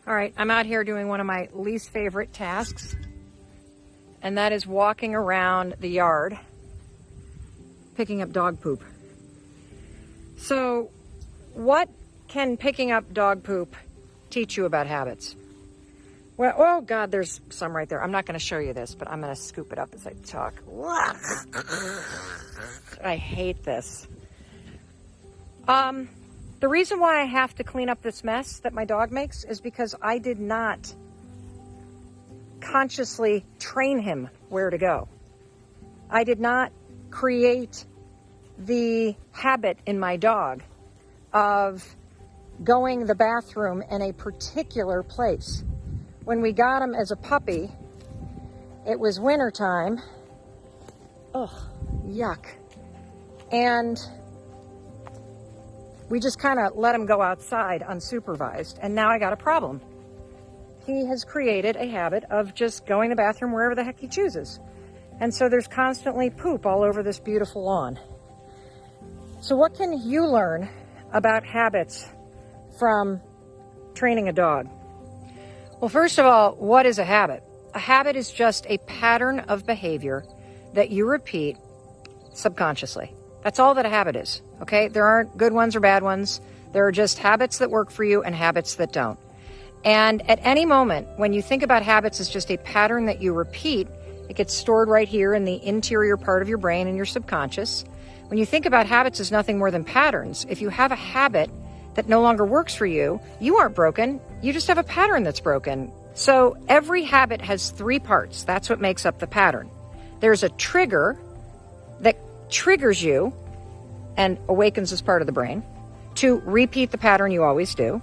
All right, I'm out here doing one of my least favorite tasks, and that is walking around the yard, picking up dog poop. So what can picking up dog poop teach you about habits? Well, oh God, there's some right there. I'm not going to show you this, but I'm going to scoop it up as I talk. I hate this. The reason why I have to clean up this mess that my dog makes is because I did not consciously train him where to go. I did not create the habit in my dog of going to the bathroom in a particular place. When we got him as a puppy, it was wintertime. Ugh, yuck. And we just kind of let him go outside unsupervised, and now I got a problem. He has created a habit of just going to the bathroom wherever the heck he chooses. And so there's constantly poop all over this beautiful lawn. So what can you learn about habits from training a dog? Well, first of all, what is a habit? A habit is just a pattern of behavior that you repeat subconsciously. That's all that a habit is, okay? There aren't good ones or bad ones. There are just habits that work for you and habits that don't. And at any moment, when you think about habits as just a pattern that you repeat, it gets stored right here in the interior part of your brain in your subconscious. When you think about habits as nothing more than patterns, if you have a habit that no longer works for you, you aren't broken. You just have a pattern that's broken. So every habit has three parts. That's what makes up the pattern. There's a trigger that triggers you and awakens this part of the brain to repeat the pattern you always do.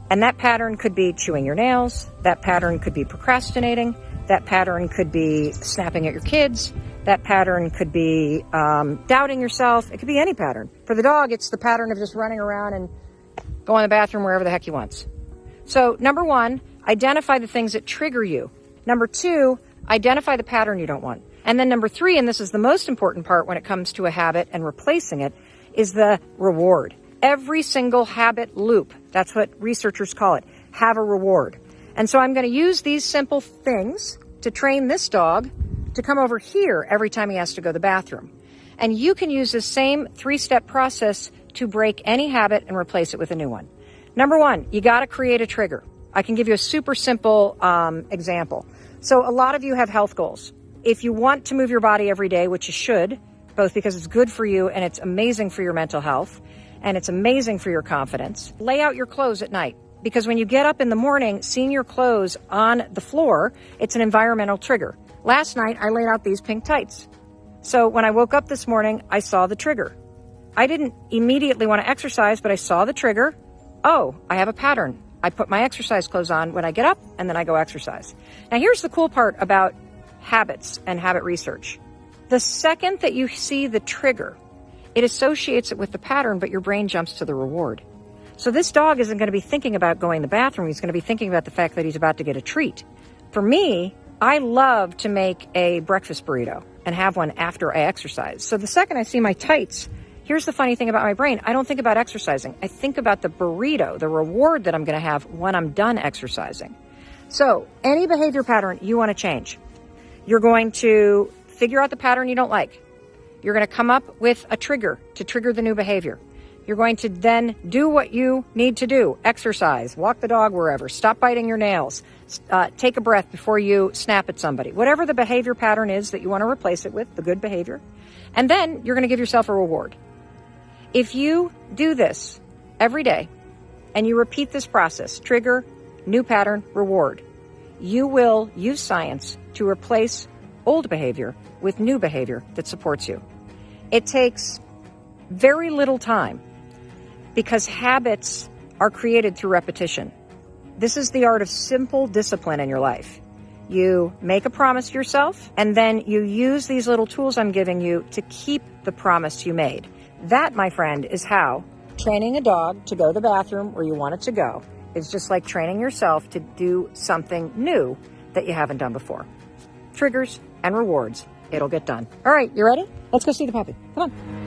And that pattern could be chewing your nails. That pattern could be procrastinating. That pattern could be snapping at your kids. That pattern could be doubting yourself. It could be any pattern. For the dog, it's the pattern of just running around and going to the bathroom wherever the heck he wants. So number one, identify the things that trigger you. Number two, identify the pattern you don't want. And then number three, and this is the most important part when it comes to a habit and replacing it, is the reward. Every single habit loop, that's what researchers call it, have a reward. And so I'm going to use these simple things to train this dog to come over here every time he has to go to the bathroom. And you can use the same three-step process to break any habit and replace it with a new one. Number one, you got to create a trigger. I can give you a super simple example. So a lot of you have health goals. If you want to move your body every day, which you should, both because it's good for you and it's amazing for your mental health and it's amazing for your confidence, lay out your clothes at night. Because when you get up in the morning, seeing your clothes on the floor, it's an environmental trigger. Last night, I laid out these pink tights. So when I woke up this morning, I saw the trigger. I didn't immediately want to exercise, but I saw the trigger. Oh, I have a pattern. I put my exercise clothes on when I get up, and then I go exercise. Now, here's the cool part about habits and habit research. The second that you see the trigger, it associates it with the pattern, but your brain jumps to the reward. So this dog isn't going to be thinking about going to the bathroom. He's going to be thinking about the fact that he's about to get a treat. For me, I love to make a breakfast burrito and have one after I exercise. So the second I see my tights, here's the funny thing about my brain. I don't think about exercising. I think about the burrito, the reward that I'm going to have when I'm done exercising. So any behavior pattern you want to change, you're going to figure out the pattern you don't like. You're going to come up with a trigger to trigger the new behavior. You're going to then do what you need to do. Exercise, walk the dog wherever, stop biting your nails, take a breath before you snap at somebody. Whatever the behavior pattern is that you want to replace it with, the good behavior. And then you're going to give yourself a reward. If you do this every day and you repeat this process, trigger, new pattern, reward, you will use science to replace old behavior with new behavior that supports you. It takes very little time because habits are created through repetition. This is the art of simple discipline in your life. You make a promise to yourself, and then you use these little tools I'm giving you to keep the promise you made. That, my friend, is how training a dog to go to the bathroom where you want it to go is just like training yourself to do something new that you haven't done before. Triggers and rewards. It'll get done. All right, you ready? Let's go see the puppy. Come on.